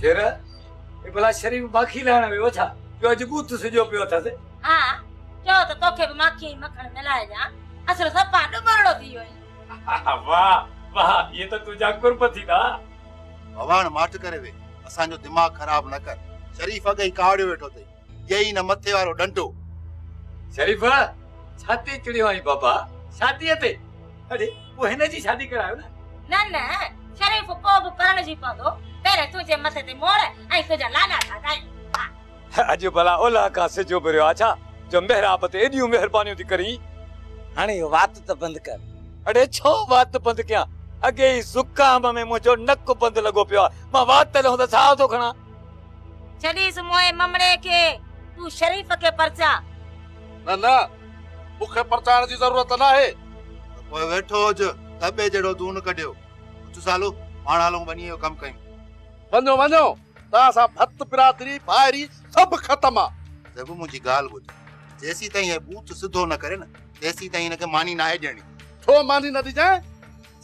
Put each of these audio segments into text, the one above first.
फिर ये भला शरीफ माखी लाना में वछा जो अज बूथ सजो पियो थस। हां जो तो तोखे भी माखी मखण मिलाए जा असर सपा डुबरड़ो थी वई। वाह वाह ये तो तुझा कुर्ब थी ना। भवान माठ करे वे असा जो दिमाग खराब न कर। शरीफ अगे कावड़ियो वेठो थे यही न मथे वारो डंडो। शरीफ छाती चिड़ियो आई बाबा शादी ते। अरे वो हिन जी शादी करायो ना। न न शरीफ को भी करण जी पवंदो पहिरे तुझे मथे ते मोड़ ऐं तुझा लाडा था गाई। अज भला ओला का सिजो बरियो आछा जो मेहराब ते एडियो मेहरबानियों थी करी। हाणे यो बात तो बंद कर। अरे छो बात बंद क्या अगे ही जुकाम में मुझो नक बंद लगो पियो मां बात लहूं त साह तो खणा। छडीस मोए ममड़े के तू शरीफ के परचा। न न मुखे परचाण जी जरूरत ना है। कोई वेठो जो दबे जड़ो दून कढियो कुछ सालो पाण हलूं बनी यो कम कयूं। वञो वञो ता सा भत बिरादरी भाईरी सब खत्म आ। जब मुझी गाल बुझ जैसी ताई ये बूथ सिधो न करे न तेसी ताई इनके मानी ना है ॾियणी। छो मानी न दी जाए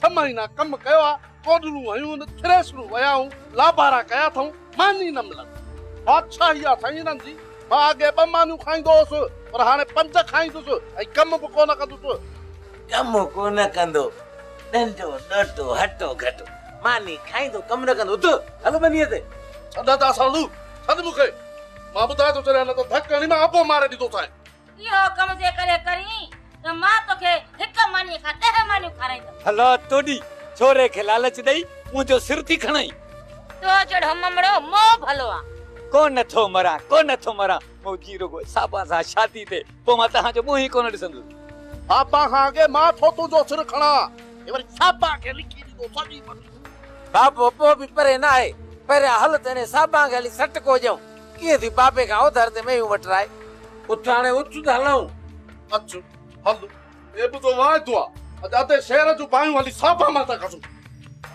समई ना कम कयो आ कोडलू हयूं न थ्रेसरू वयाऊं लाबारा कया थऊं मानी न मिलन। बादशाही आ साईं नन जी मां अगे ब मानू खाईंदोस पर हाने पंज खाईंदुस ऐं कम बि कोन कंदुस। कम कोन कंदो डंडो नोटो हटो घटो मानी खाईंदो कम न कंदो तो हलो बनीए ते छदा ता सालू छद मुखे मां बुधाए तो चले न तो धक नहीं मां आपो मारे दी तो थाए। यो कम जे करे करी त मां तोखे हिक मानी खा 10 मानी खाराइंदो। हलो तोडी छोरे के लालच दई मुझो सिर थी खणाई। तो जड़ ममड़ो मो भलो आ कोन नथो मरा मौजी रुगो साबा सा शादी ते पो मा तहां जो मुही कोन ॾिसंदो। पापा खां अगे मां थो तुझो सिर खणा ए वरी साबा के लिखी दी तो सजी बापो पो भी परे ना है पर हल तने साबा गली सट को जाऊं के थी बापे का उधर ते मैं वटराए उठाणे उठ हलाऊं। अच्छा हल ए बि तो वाय दुआ अते शहर जो बायू वाली साबा माता कसु।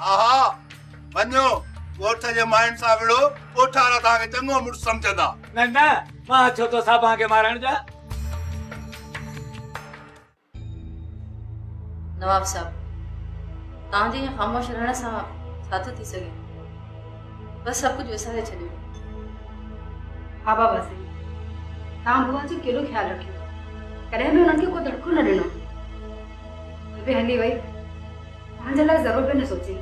आहा वञो कोठ जे माइंड सा विड़ो कोठारा ता के चंगो मुड़ समझदा। न न मां छो तो साबा के मारण जा। नवाब साहब तां जी खामोश रहण सा साथ थी सके बस सब कुछ वैसा है छडियो। हाँ बाबा से तां बुआ जो केड़ो ख्याल रखियो करे में उनके को धड़को न देनो बे हली भाई तां जला जरूर पे न सोची।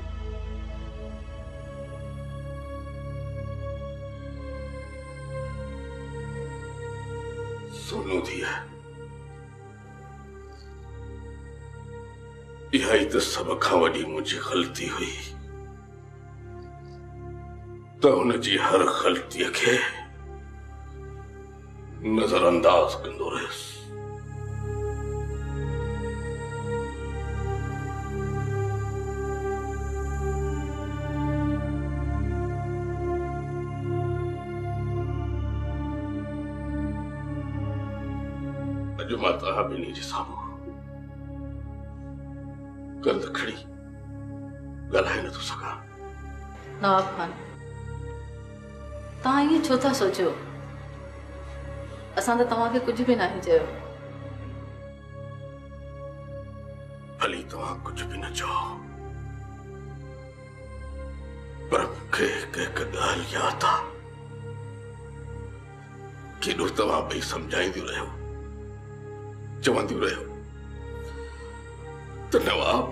सोनू दिया यही तो सब खां वडी मुझी गलती हुई तो उन जी हर गलती के नजरअंदाज कंदो रहियस। अॼु मां तव्हां ॿिन्ही जे साम्हूं कंध खड़ी ॻाल्हाए नथो सघां। नवाब खान तां ये छो था सोचो असां त तव्हां खे कुछ भी नहीं चयो। भली तव्हां कुछ भी न चओ पर मूंखे हिकु ॻाल्हि यादि आहे केॾो तव्हां ॿई सम्झाईंदियूं रहियो चवंदियूं रहियो त नवाब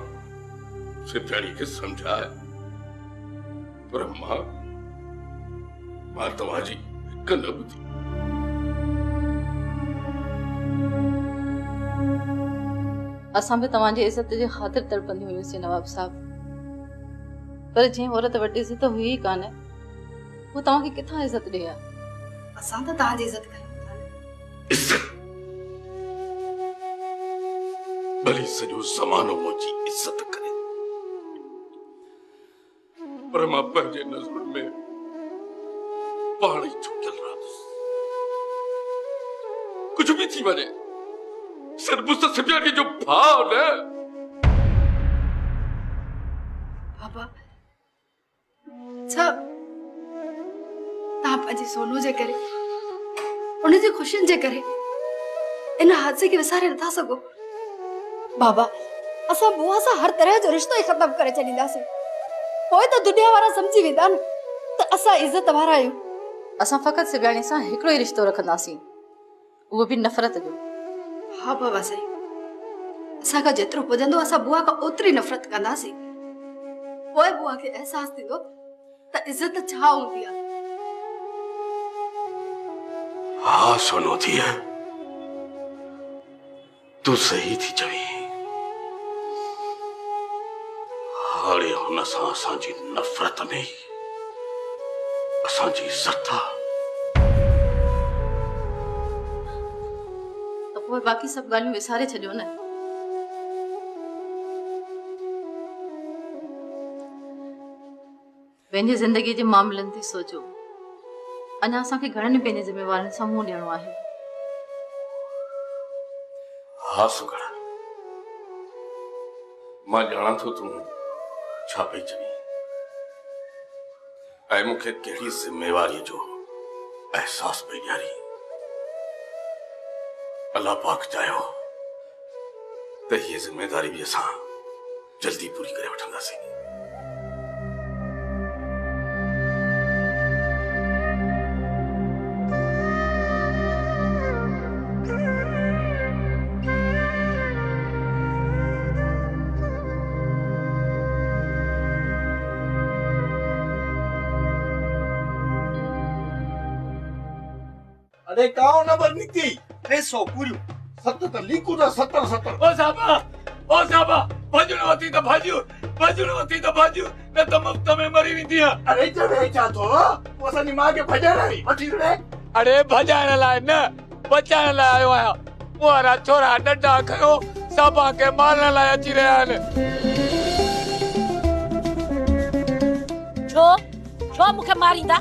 सिफियाणी खे सम्झाए पर मां तव्हांजी हिकु न ॿुधी। असां भी तव्हांजी इज्जत जे ख़ातिर तड़पंदी हुयूंसीं नवाब साहब पर जंहिं औरत वटि इज्जत हुई ई कान्हे वो तव्हांखे किथां इज्जत ॾे आ। असां त तां जी इज्जत कयूं। इज्जत भली सॼो ज़मानो मुंहिंजी इज्जत करे पर मां पंहिंजे नज़रुनि में पाण ई झुकियल रहंदुसि। कुछ भी थी वञे सिर्फ मुझसे सिफियाणी जो भाव न। बाबा सब तां पंहिंजी सोनू जे करे उन जी खुशियुनि जे करे इन हादसे खे विसारे नथा सघो। बाबा असां बुआ सां हर तरह जो रिश्तो ई खत्म करे छॾींदासीं पोइ त दुनिया वारा समझी वेंदा न त असां इज़त वारा आहियूं। असां फ़क़ति सिबयाणी सां हिकिड़ो ई रिश्तो रखंदासीं, उहो बि नफ़रत जो। हा बाबा साईं, असांखां जेतिरो पुॼंदो असां बुआ खां ओतिरी नफ़रत कंदासीं। पोइ बुआ खे अहसासु थींदो त इज़त छा हूंदी आहे। हाँ सोनो थी है, तू सही थी चवी। हाणे हुन सां असांजी नफ़रत नहीं, असांजी इज़त आहे। त पोइ बाक़ी सभु ॻाल्हियूं विसारे छॾियो न। पंहिंजी ज़िंदगी जे मामलनि ते सोचो। अञा असांखे घणनि पंहिंजे ज़िम्मेवारनि सां मुंहुं ॾियणो आहे। हाँ सुगड़, मां ॼाणां थो तूं छा पई चवी ऐं मूंखे कहिड़ी ज़िम्मेवारीअ जो एहसास पई ॾियारी। अल्लाह पाक चाहियो त हीअ ज़िम्मेदारी बि असां जल्दी पूरी करे वठंदासीं। अरे काओ नंबर निकती 300 पूरियूं 7 त लीकू त 70 ओ साबा भॼणो अथई त भाॼियूं न त मुफ़्त में मरी वेंदी आहे। अरे जॾहिं छा थो तूं असांजी मां खे भॼाइण आई वठी रहे। अरे भॼाइण लाइ न, बचाइण लाइ आयो आहियां। मुआरा छोरा डंडा खयो साबा खे मारण लाइ अची रहिया आहिनि। छो मूंखे मारींदा?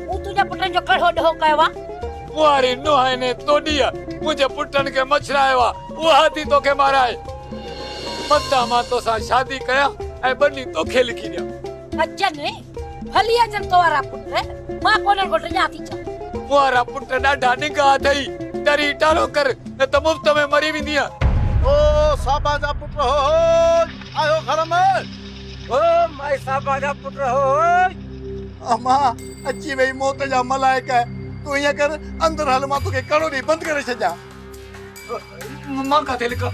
मूं तुंहिंजे पुटनि जो कहिड़ो ॾोह कयो आहे? मुआरी नुंहं ने तोॾीअ मुंहिंजे पुटनि खे मछरायो आहे, उहा थी तोखे माराए। मतां मां तोसां शादी कयां ऐं बनी तोखे लिखी ॾियां। अचनि हली अचनि तोरा पुट, मां कोन्हनि को टियां थी छा? मुआरा पुट ॾाढा निगाह अथई, डरी टालो कर न त मुफ़्त में मरी वेंदी आहे। ओ साबा जा पुट हो आयो घर में। ओ माई साबा जा पुट हो। अम्मा अची वई मौत जा मलाइका। तू ईअं कर अंदर हल, मां तोखे कड़ो ॾेई बंदि करे छॾियां। मां काथे लिखां?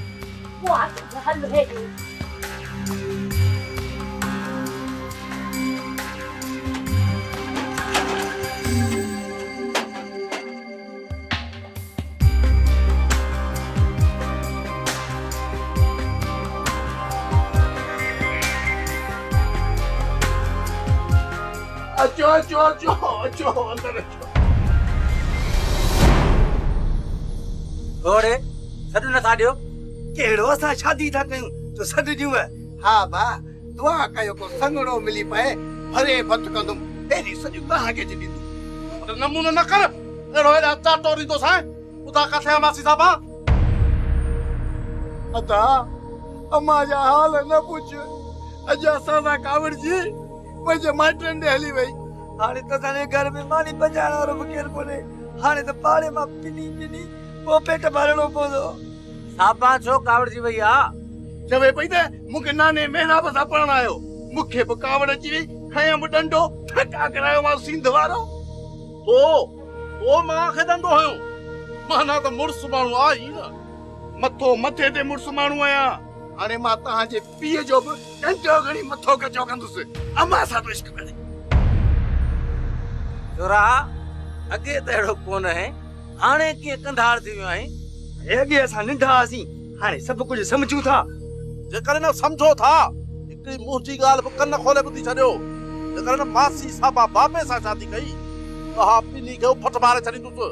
हल हे अचो अंदर अचो। घोड़े सॾ नथा ॾियो। कहिड़ो असां शादी था कयूं तो सॾ ॾियूं? हा बा दुआ कयो को संगड़ो मिली पए, भरे भत कंदुमि, पहिरीं सॼी तव्हांखे ॾींदुमि। नमूनो न कर, अहिड़ो हेॾा चाटो ॾींदो सां ॿुधा किथे आहे मासी साहबा? अदा अम्मा जा हाल न पुछ। अॼु असां सां कावड़ जी मुंहिंजे माइटनि ॾे हली वई। हाणे त असांजे घर में मानी बचाइण वारो बि केरु कोन्हे। हाणे त पाड़े मां पिनी पोइ पेट भरणो पवंदो। साबा छो कावड़ जी वई आ? चवे पई त मूंखे नाने महिनाब सां पढ़ण आयो, मूंखे बि कावड़ अची वई, खयमि डंडो ठका करायो मां सिंध वारो। तो मां खे डंडो हयो, माना त मुड़स माण्हू आई न, मथो मथे ते मुड़स माण्हू आहियां। हाणे मां तव्हांजे पीउ जो बि डंडो खणी मथो कचो कंदुसि। अम्मा सां इश्क करे छोरा अॻे त अहिड़ो कोन आहे, हाणे कीअं कंधार थी वियो आहीं? अॻे असां नंढा हुआसीं, हाणे सभु कुझु सम्झूं था। जेकर न सम्झो था, हिकिड़ी मुंहिंजी ॻाल्हि बि कन खोले ॿुधी छॾियो। जेकर न मासी साबा बाबे सां शादी कई त हा पिनी खे फट मारे छॾींदुसि।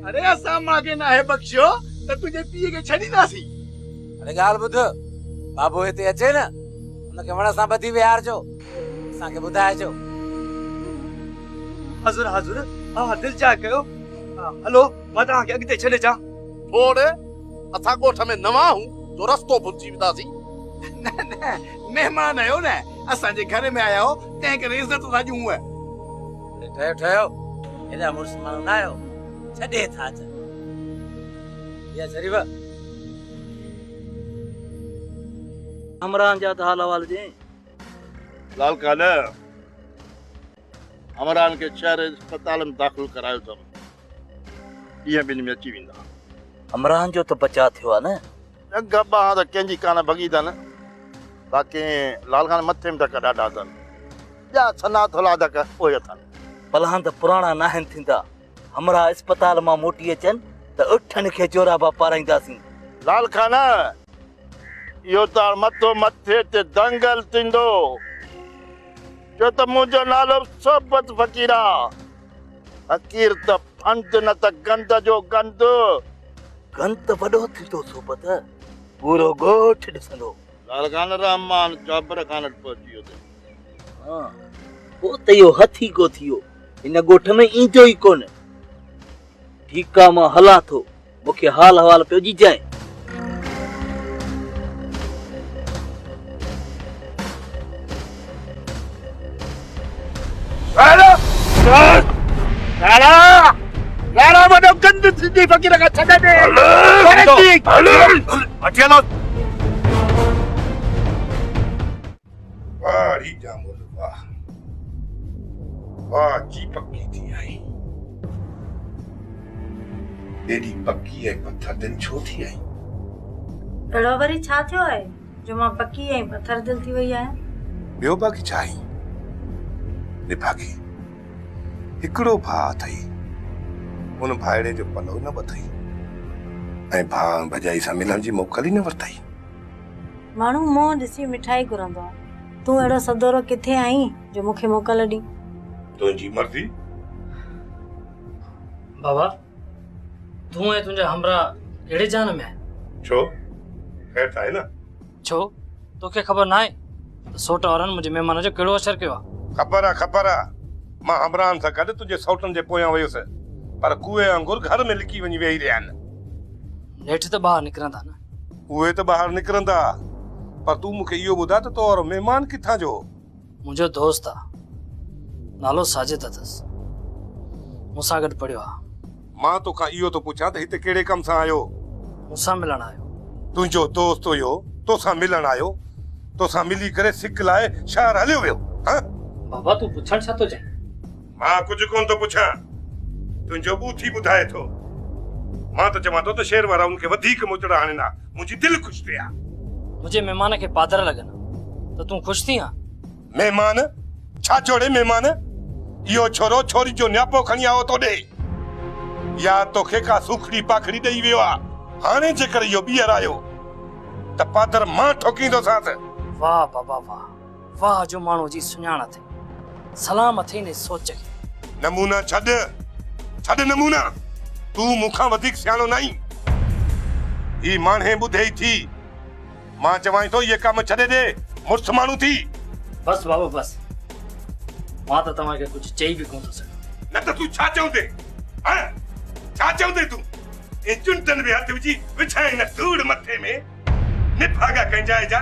अरे असां मांखे नाहे बख़्शियो त तुंहिंजे पीउ खे छॾींदासीं। अरे ॻाल्हि ॿुध, बाबो हिते अचे न, हुनखे वण सां ॿधी विहारजो, असांखे ॿुधाइजो। हज़ुर हा दिलि चाह कयो। हलो मां तव्हांखे अॻिते छॾे अचां। थोरे असां ॻोठ में नवां हूं जो रस्तो भुलिजी वेंदासीं। न महिमान आहियो न, असांजे घर में आया हो, तंहिं करे इज़त था ॾियूं। ठहियो हेॾा मुड़ुस माण्हू न आहियो, छॾे था अचनि। या शरीफ़ हमरान जा त हाल अहवाल जे लाल कान हमरान के शहर अस्पताल में दाख़िल करायो अथमि। इहे ॿिनि में अची वेंदा। हमरान जो तो बचा थियो आहे न। गब्बा त कंहिंजी कान भॻी अथनि, बाक़ी लाल खान मथे में धक ॾाढा अथनि, ॿिया सना थोला धक पोइ अथनि। पलहान त पुराणा न आहिनि थींदा। हमरा अस्पताल मां मोटी अचनि त उठनि खे जोराबा पाराईंदासीं। लाल खान इहो त मथो मथे ते दंगल थींदो, छो त मुंहिंजो नालो सोबत फ़कीरा। फ़कीर त फंद न त गंद जो गंद। गंद वॾो थींदो सोबत, पूरो ॻोठ ॾिसंदो। लाल खान रहमान जाबर खान वटि पहुची वियो अथई। हाँ, पोइ त इहो हथी को थियो, हिन ॻोठ में ईंदो ई कोन। ठीकु आहे, मां हलां थो, मूंखे हाल अहवाल पियो ॾिजांइ। वॾो गंद सिंधी फ़कीर खां छॾे ॾे। वारी जामुल वाह, वाह जी पक्की थी आई। एडी पक्की ऐं पत्थर दिल छो थी आई? अहिड़ो वरी छा थियो आहे जो मां पकी ऐं पत्थर दिल थी वई आहियां? ॿियो बाक़ी छा आई? निभागी हिकिड़ो भाउ अथई, उन भाइड़े जो पलो न ॿधई ऐं भाउ भॼाई सां मिलण जी मोकल ई न वरितई। माण्हू मुंहुं ॾिसी मिठाई घुरंदो आहे, तूं अहिड़ो सदोरो किथे आई जो मूंखे मोकल ॾी? तुंहिंजी मर्ज़ी। बाबा, तूं ऐं तुंहिंजा हमरा कहिड़े जान में आहे? छो ख़ैर त आहे न? छो तोखे ख़बर न आहे त सोट वारनि मुंहिंजे महिमान जो कहिड़ो असरु कयो आहे? ख़बर आहे, मां हमरान सां गॾु तुंहिंजे सौटनि जे पोयां वियुसि, पर कुए वांगुरु घर में लिकी वञी वेही रहिया आहिनि। नेठि त ॿाहिरि निकिरंदा न? उहे त ॿाहिरि निकिरंदा, पर तूं मूंखे इहो ॿुधाए त तोरो महिमान किथां जो? मुंहिंजो दोस्त आहे, नालो साजिद अथसि, मूंसां गॾु पढ़ियो आहे। मां तोखां इहो थो पुछां त हिते कहिड़े कम सां आयो? मूंसां मिलण आयो। तुंहिंजो दोस्त हुयो, तोसां मिलण आयो, तोसां मिली करे सिक लाइ शहर हलियो वियो? बाबा तूं पुछण छा थो चाहीं? मां कुझु कोन थो पुछां, तुंहिंजो ॿूथी ॿुधाए थो। मां त चवां थो त शहर वारा उनखे वधीक मुचड़ा हाणे ना, मुंहिंजी दिलि ख़ुशि थिए हा। मुंहिंजे महिमान खे पादर लॻनि त तूं ख़ुशि थी? महिमान छा जोड़े? महिमान इहो छोरो छोरी जो न्यापो खणी आयो तो ॾे, या तोखे का सुखड़ी पाखड़ी ॾेई वियो आहे? हाणे जेकर इहो ॿीहर आयो त पादर मां ठोकींदोसांसि। वाह बाबा वाह, वाह जो माण्हू जी सुञाण अथई, सलाम अथई ने सोच खे। नमूना छॾ नमूना, तूं मूंखां वधीक सियाणो नहीं। ही माण्हे ॿुधे थी, मां चवां थो इहे कम छॾे ॾे, मुड़ुस माण्हू थी। बस बाबा बस, मां त तव्हांखे कुझु चई बि कोन थो सघां। न त तूं छा चवंदे? छा चवंदे तूं? इन चुंटनि में हथ विझी विछाए न धूड़ मथे में निभागा कंहिंजा जा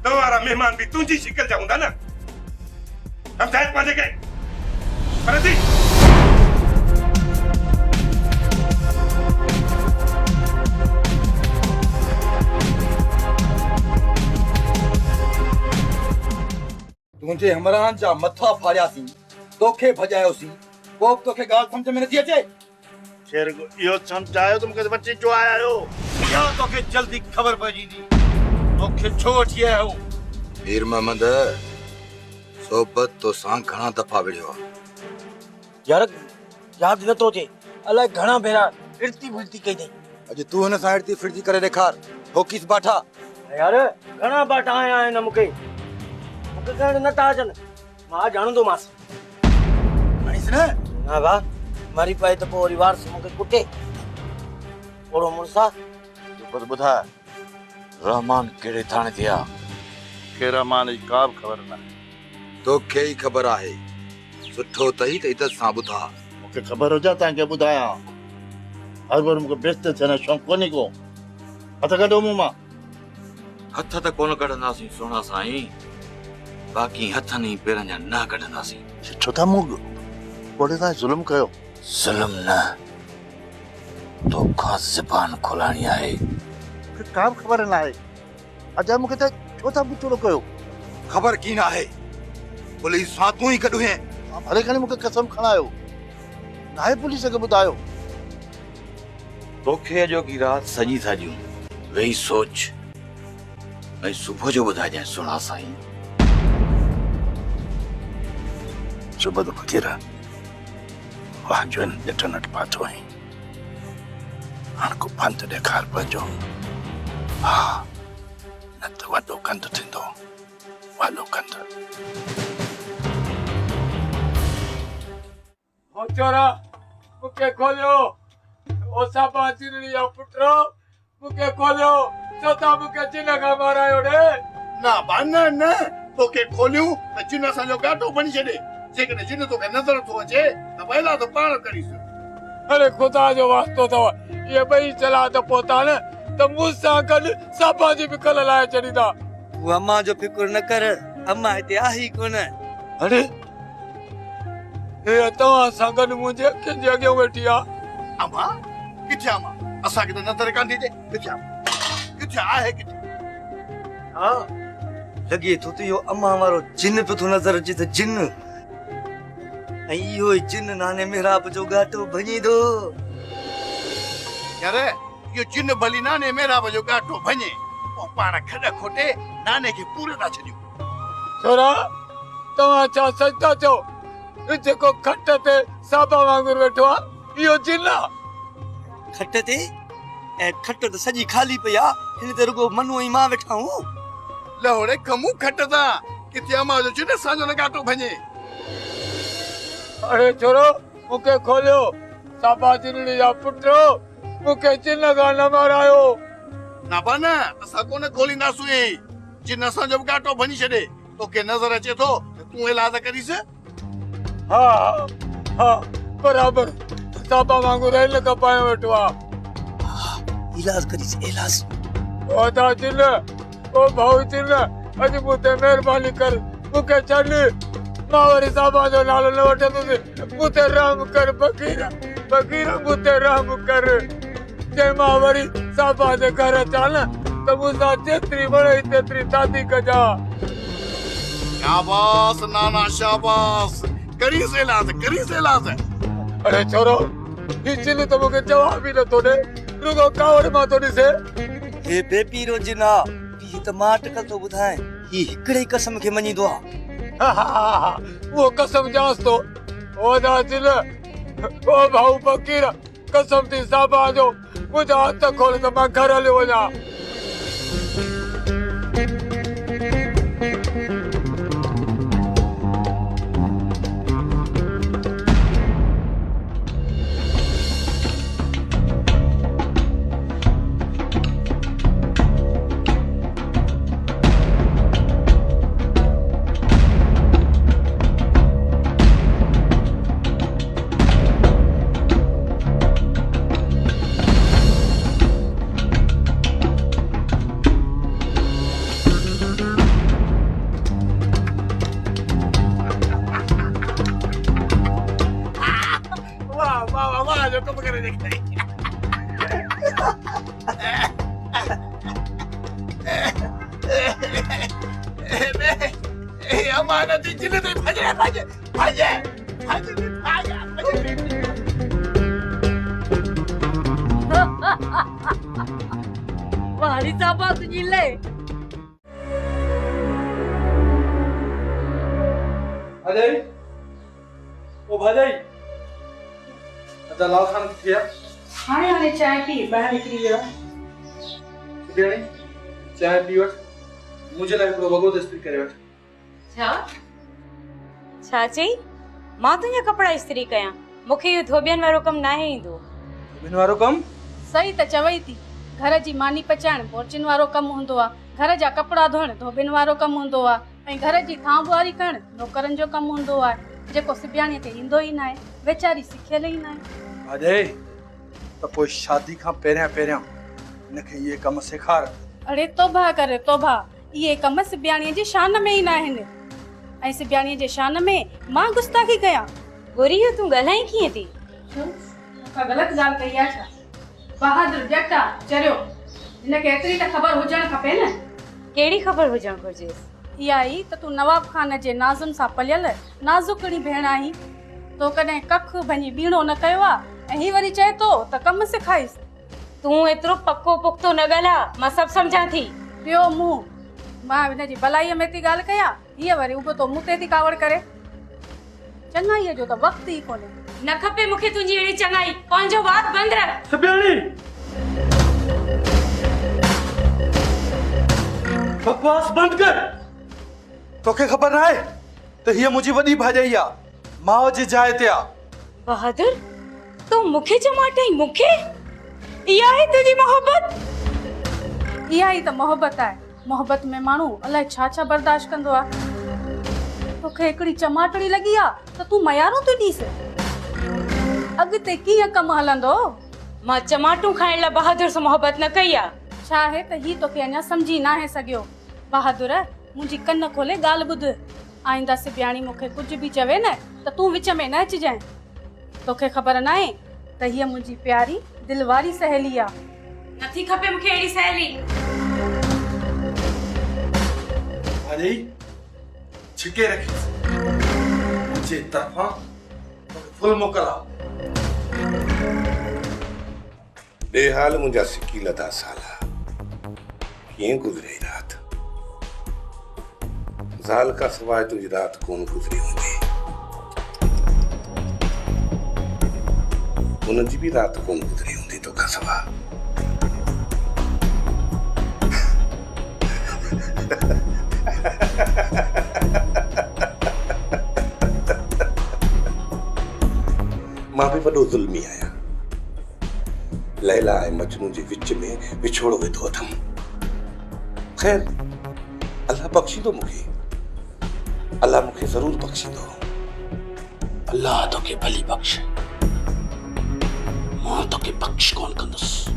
तो वारा मेहमान भी तुंहिंजी शिकल जा हूंदा न? सम्झाए पंहिंजे खे पर थी। तुंहिंजे हमरान जा मथा फाड़ियासीं, तोखे भॼायोसीं, पोइ तोखे ॻाल्हि सम्झ में नथी अचे? शेर इहो सम्झायो त मूंखे बची जो आया हो, या तोखे जल्दी ख़बर पइजी तोखे छो वठी आया हो? मीर मोहम्मद, सोबत तो सां घणा दफ़ा विढ़ियो आहे। यार यादि नथो अचे, अलाए घणा भेरा इर्ती फिरती कई अथई। अॼु तूं हिन सां इर्ती फिरती करे ॾेखार, ठोकीस बाठा। यार घणा बाठा आया आहिनि मूंखे करण नथा अचनि, मां ॼाणंदोमांसि। न भाउ, मरी पए त पोइ वरी वारस मूंखे कुटे। ओड़ो मुड़सा बस ॿुधाए, रहमान कहिड़े थाणे ते आहे? के रहमान जी का बि ख़बर न आहे। तोखे ई ख़बर आहे, सुठो अथई त इज़त सां ॿुधा। मूंखे ख़बर हुजे तव्हांखे ॿुधायां, हर बार मूंखे बेइज्जत थियण जो शौक़ु कोन्हे को। हथ कढो मूं मां। हथ त कोन कढंदासीं सोना साईं, बाक़ी हथनि ई पेरनि जा न कढंदासीं। छो था मूं कोड़े सां ज़ुल्म कयो? ज़ुल्म न, तोखां ज़बान खोलाणी आहे। मूंखे का बि ख़बर न आहे, अॼु मूंखे त छो था बुचड़ो कयो? ख़बर की न आहे, पुलिस सां तूं ई गॾु हैं। भले खणी मूंखे कसम खणायो नाहे पुलिस खे ॿुधायो। तोखे अॼोकी रात सॼी था ॾियूं वेही सोच ऐं सुबुह जो ॿुधाइजांइ सुणा साईं। सुबुह जो फकीर वाह जो ॾिठ नट पातो आहीं हाणे को पंथ ॾेखार पंहिंजो। हा न त वॾो कंध थींदो वॾो कंध। ओ चोरा मूंखे खोलियो ओ साबा चिरणी जा पुट मूंखे खोलियो छो था मूंखे चिन खां मारायो ॾे। ना बाना न तोखे खोलियूं त जिन असांजो गाटो बणी छॾे। जेकॾहिं जिन तोखे नज़र थो अचे त पहिला त पाण करीस। अरे खुदा जो वास्तो अथव ये ॿई चला त पोता न त मूंसां गॾु साबा जी बि कल लाइ छॾींदा। तूं अम्मा जो फिकुर न कर अम्मा हिते आहे ई कोन। अरे हे तव्हां सां गॾु मुंहिंजे अखियुनि जे अॻियां वेठी आहे। अम्मा किथे अम्मा असांखे त नज़र कान थी अचे। किथे आहे किथे? हा लॻे थो त इहो अम्मा वारो जिन पियो थो नज़र अचे त जिन ऐं इहो जिन नाने मेहराब जो गाटो भञे थो। यार इहो जिन भली नाने मेहराब जो गाटो भञे पोइ पाण खॾ खोटे नाने खे पूरे था छॾियूं। छोरा तव्हां छा सच था चओ जेको खट ते साबा वांगुरु वेठो आहे इहो जिन आहे? खट ते ऐं खट त सॼी खाली पई आहे हिन ते रुगो मनू ऐं मां वेठा आहियूं। लहोड़े कमू खट था किथे अम्मा जो जिन असांजो न गाटो भञे। अरे छोरो मूंखे खोलियो साबा चिरणी जा पुट मूंखे जिन खां न मारायो। ना बाना असां कोन खोलींदासीं जिन असांजो बि गाटो भञी छॾे। तोखे नज़र अचे थो त तूं इलाज करीस। हा हा बराबर साबा वांगुरु हिन खां पायो वेठो आहे। इलाज करीस इलाज। ओ दा जिन ओ भाऊ जिन अॼु मूं ते महिरबानी कर मूंखे छॾ मां वरी साबा जो नालो न वठंदुसि। मूं ते रहम कर बकीर बकीर मूं ते रहम कर। जे मां वरी साबा जे घर अचां न त मूंसां जेतिरी वणे तेतिरी शादी कजां। शाबाश नाना शाबाश करीस इलाज। अरे छोरो ही जिन त मूंखे जवाब ई नथो ॾे रुगो कावड़ मां थो ॾिसे। हे बेपीरो जिना ही त मां टकल थो ॿुधाए ही हिकिड़े ई कसम खे मञींदो आहे। वो कसम जांच तो ओ दा जिन ओ भाऊ बकीर कसम थी साबा जो मुंहिंजा हथ खोल त मां घर हलियो वञा। वाली साबा तुझी ले अजय ओ भाई अच्छा लाल खान किथे आहे? हाणे चाय पी ॿाहिरि निकिरी वियो। सुठियाणी चाय पी वठ मुंहिंजे लाइ हिकिड़ो वॻो इस्त्री करे वठ। छा चई? मां तुंहिंजा कपिड़ा इस्त्री कयां? मूंखे इहो धोबियनि वारो कमु नाहे ईंदो। धोबियनि वारो कमु? सही त चवई थी। घर जी मानी पचाइण बोरचिन वारो कमु हूंदो आहे। घर जा कपिड़ा धोइण धोबियनि वारो कमु हूंदो आहे। ऐं घर जी थां बुआरी करण नौकरनि जो कमु हूंदो आहे जेको सिबियाणीअ खे ईंदो ई नाहे वेचारी सिखियल ई नाहे। अजय त पोइ शादी खां पहिरियां हिनखे इहे कम सेखार। अरे तौबा करे तौबा इहे कम सिबियाणीअ जी शान में ई न आहिनि ऐं सिबियाणीअ जे शान में मां गुस्ताखी कयां? गोरी तूं ॻाल्हाई कीअं थी? का ग़लति ॻाल्हि कई आहे छा? बहादुर जट्टा चरियो हिनखे एतिरी त ख़बर हुजणु खपे न। कहिड़ी ख़बर हुजणु घुर्जे? इहा ई त तूं नवाब खान जे नाज़ुनि सां पलियल नाज़ुकड़ी भेण आहीं। तो कॾहिं कख भञी बीणो न कयो आहे ऐं ही वरी चए थो त कमु सेखारीसि। तूं एतिरो पको पुख्तो न ॻाल्हा, मां सभु सम्झां थी। ॿियो मुंहुं, मां हिनजी भलाईअ में थी ॻाल्हि कयां, हीअ वरी उबो तो मूं ते थी कावड़ करे। चङाईअ जो त वक़्तु ई कोन्हे। न खपे मूंखे तुंहिंजी अहिड़ी चङाई, पंहिंजो वात बंदि रख। सिबियाणी बकवास बंद कर। तोखे ख़बर न आहे त हीअ मुंहिंजी वॾी भाॼाई आहे, माउ जी जाइ ते आहे। बहादुर, तूं मूंखे चमाटई? मूंखे? इहा आहे तुंहिंजी मोहबत? इहा ई त मोहबत आहे। मोहबत में माण्हू अलाए छा छा बर्दाश्त कंदो आहे। तोखे हिकिड़ी चमाटड़ी लॻी आहे त तूं मयारूं थी ॾीस। अॻिते कीअं कमु हलंदो? मां चमाटूं खाइण लाइ बहादुर सां मोहबत न कई आहे। छा आहे त ही तोखे अञा सम्झी न आहे सघियो। बहादुर, मुंहिंजी कन खोले ॻाल्हि ॿुध। आईंदा सिबियाणी मूंखे कुझु बि चवे न त तूं विच में न अचिजांइ। तोखे ख़बर न आहे त हीअ मुंहिंजी प्यारी दिलवारी सहेली आहे। नथी खपे मूंखे अहिड़ी सहेली। अरे छिके रखी मुझे तरफा फुल मोकला। बेहाल मुंहिंजा सिकी लदा साला कीअं गुज़रे रात। ज़ाल का सवाइ तुंहिंजी रात कोन गुज़री हूंदी, उनजी भी रात कोन गुज़री हूंदी तोखां सवाइ। मां भी वॾो ज़ुल्मी आहियां। लैला ऐं मजनू जे विच में विछोड़ो वेठो अथमि। ख़ैर, अल्लाह बख़्शींदो मूंखे। अल्लाह मूंखे ज़रूर बख़्शींदो। अल्लाह तोखे भली बख़्श, मां तोखे बख़्श कोन कंदुसि।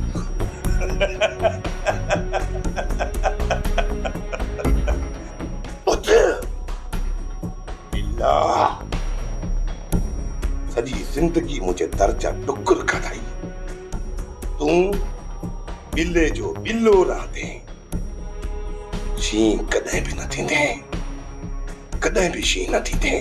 सॼी ज़िंदगी मुझे दर्जा टुकुर खाधाई। तूं बिल्ले जो बिल्लो रहंदे, शीं कॾहिं बि न थींदे, कॾहिं बि शीं न थींदे।